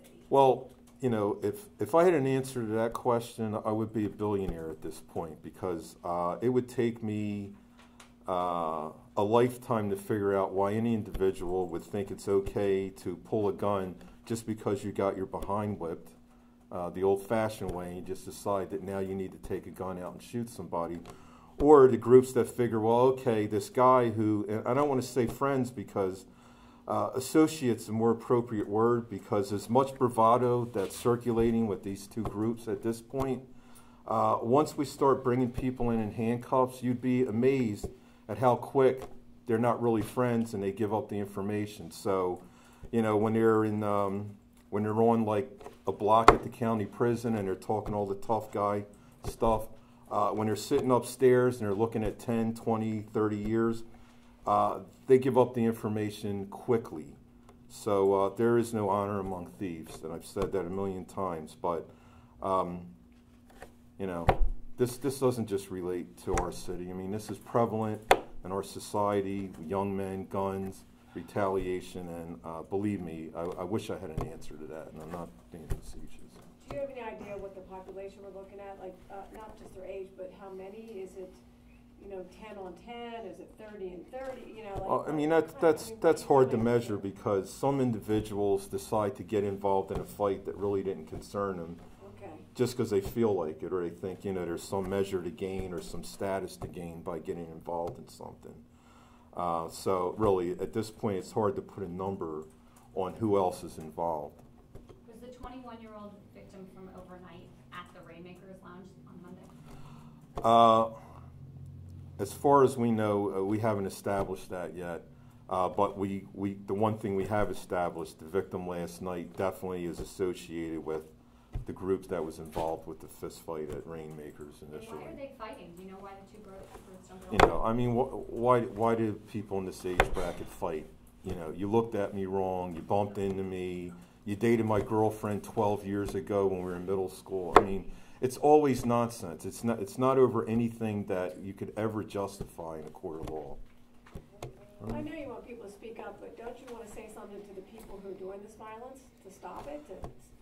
city? Well, you know, if I had an answer to that question, I would be a billionaire at this point, because it would take me a lifetime to figure out why any individual would think it's okay to pull a gun just because you got your behind whipped the old-fashioned way, and you just decide that now you need to take a gun out and shoot somebody. Or the groups that figure, well, okay, this guy who, and I don't want to say friends, because associate's a more appropriate word, because as much bravado that's circulating with these two groups at this point, once we start bringing people in handcuffs, you'd be amazed at how quick they're not really friends and they give up the information. So, you know, when they're in, when they're on like a block at the county prison and they're talking all the tough guy stuff, when they're sitting upstairs and they're looking at 10, 20, 30 years, they give up the information quickly. So there is no honor among thieves, and I've said that a million times. But you know, this doesn't just relate to our city. I mean, this is prevalent in our society. Young men, guns, retaliation, and believe me, I wish I had an answer to that, and I'm not being facetious. Do you have any idea what the population we're looking at? Like, not just their age, but how many? Is it, you know, 10 on 10? Is it 30 and 30? You know, like, well, I mean, that's hard to measure, because some individuals decide to get involved in a fight that really didn't concern them, okay, just because they feel like it, or they think, you know, there's some measure to gain or some status to gain by getting involved in something. So really, at this point, it's hard to put a number on who else is involved. Was the 21-year-old victim from overnight at the Rainmakers Lounge on Monday? As far as we know, we haven't established that yet. But the one thing we have established, the victim last night definitely is associated with the group that was involved with the fist fight at Rainmakers initially. And why are they fighting? Do you know why the two groups don't You know, I mean, why do people in this age bracket fight? You know, you looked at me wrong, you bumped into me, you dated my girlfriend 12 years ago when we were in middle school. I mean, it's always nonsense. It's not over anything that you could ever justify in a court of law. I know you want people to speak up, but don't you want to say something to the people who are doing this violence to stop it, to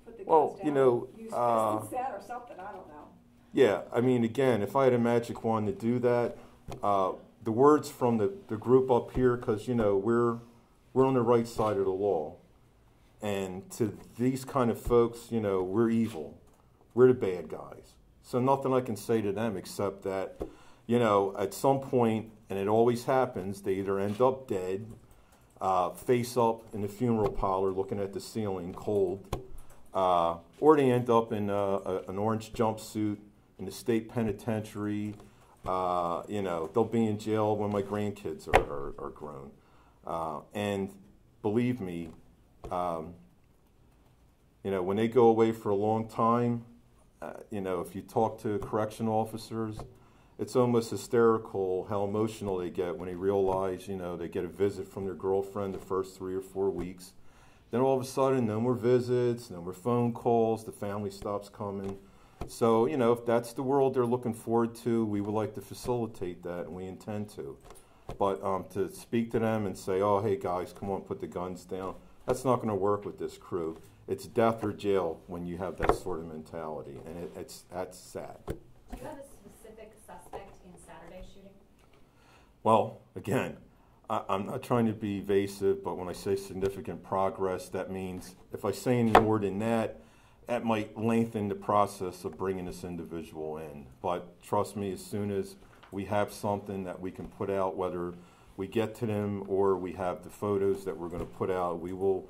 put the guns down, you know, use fists instead or something? I don't know. Yeah, I mean, again, if I had a magic wand to do that, the words from the group up here, because, you know, we're on the right side of the law, and to these kind of folks, you know, we're evil. We're the bad guys. So nothing I can say to them except that, you know, at some point, and it always happens, they either end up dead, face up in the funeral parlor looking at the ceiling cold, or they end up in an orange jumpsuit in the state penitentiary. You know, they'll be in jail when my grandkids are grown. And believe me, you know, when they go away for a long time, you know, if you talk to correction officers, it's almost hysterical how emotional they get when they realize, you know, they get a visit from their girlfriend the first 3 or 4 weeks. Then all of a sudden, no more visits, no more phone calls, the family stops coming. So, you know, if that's the world they're looking forward to, we would like to facilitate that, and we intend to. But to speak to them and say, oh, hey, guys, come on, put the guns down, that's not going to work with this crew. It's death or jail when you have that sort of mentality, and that's sad. Do you have a specific suspect in Saturday's shooting? Well, again, I'm not trying to be evasive, but when I say significant progress, that means if I say any more than that, that might lengthen the process of bringing this individual in. But trust me, as soon as we have something that we can put out, whether we get to them or we have the photos that we're going to put out, we will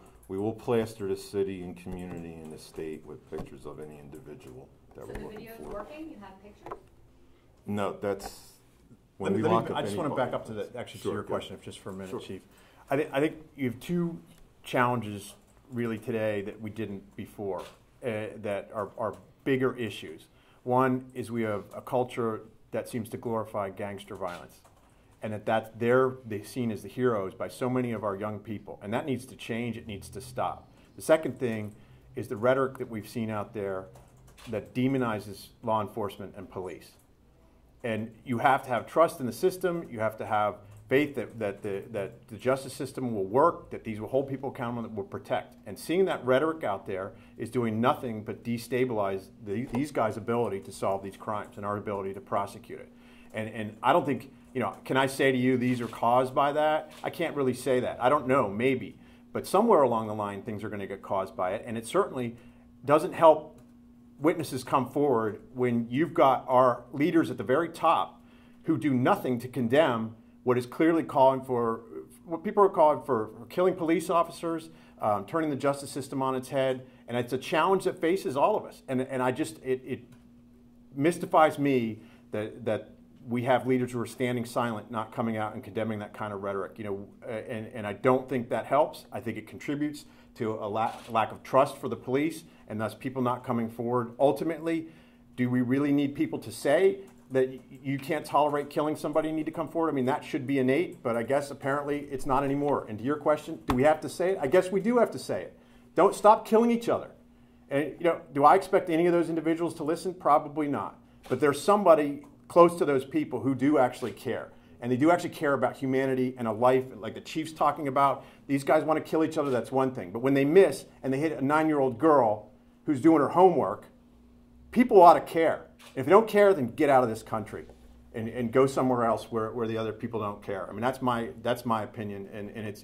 plaster the city and community and the state with pictures of any individual that we're looking for. So the video's working? You have pictures? No, that's when I we just want to back up to Sure, to your go. question just for a minute, Sure. Chief. I think you have two challenges really today that we didn't before that are bigger issues. One is we have a culture that seems to glorify gangster violence, and they're seen as the heroes by so many of our young people, and that needs to change. It needs to stop. The second thing is the rhetoric that we've seen out there that demonizes law enforcement and police. And you have to have trust in the system. You have to have faith that the justice system will work, that these will hold people accountable, that will protect. And seeing that rhetoric out there is doing nothing but destabilize these guys' ability to solve these crimes and our ability to prosecute it. And I don't think, you know, can I say to you these are caused by that? I can't really say that. I don't know, maybe. But somewhere along the line, things are going to get caused by it. And it certainly doesn't help witnesses come forward when you've got our leaders at the very top who do nothing to condemn what is clearly calling for, what people are calling for killing police officers, turning the justice system on its head. And it's a challenge that faces all of us. And I just, it mystifies me that we have leaders who are standing silent, not coming out and condemning that kind of rhetoric. You know, and I don't think that helps. I think it contributes to a lack of trust for the police, and thus people not coming forward. Ultimately, do we really need people to say that you can't tolerate killing somebody, you need to come forward? I mean, that should be innate, but I guess apparently it's not anymore. And to your question, do we have to say it? I guess we do have to say it. Don't stop killing each other. And, you know, do I expect any of those individuals to listen? Probably not. But there's somebody close to those people who do actually care. And they do actually care about humanity and a life, like the chief's talking about. These guys want to kill each other, that's one thing. But when they miss and they hit a 9-year-old girl who's doing her homework, people ought to care. If they don't care, then get out of this country and go somewhere else where the other people don't care. I mean, that's my opinion, and it's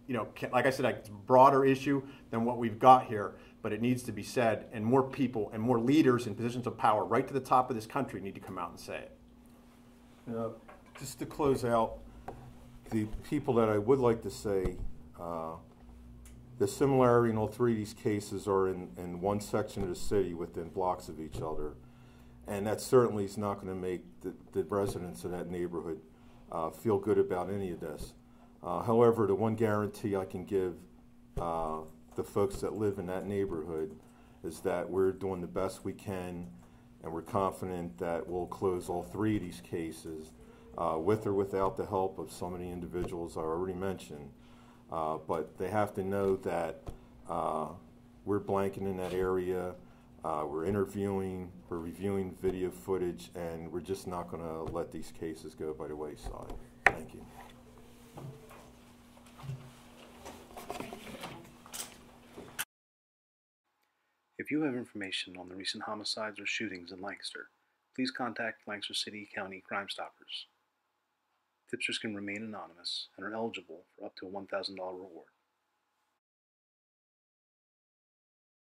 you know, like I said, it's a broader issue than what we've got here, but it needs to be said, and more people and more leaders in positions of power right to the top of this country need to come out and say it. You know, just to close out, the people that I would like to say, the similarity in all three of these cases are in one section of the city within blocks of each other. And that certainly is not going to make the residents of that neighborhood feel good about any of this. However, the one guarantee I can give the folks that live in that neighborhood is that we're doing the best we can, and we're confident that we'll close all three of these cases with or without the help of some of the individuals I already mentioned. But they have to know that we're blanking in that area. We're interviewing, we're reviewing video footage, and we're just not going to let these cases go by the wayside. Thank you. If you have information on the recent homicides or shootings in Lancaster, please contact Lancaster City County Crime Stoppers. Tipsters can remain anonymous and are eligible for up to a $1,000 reward.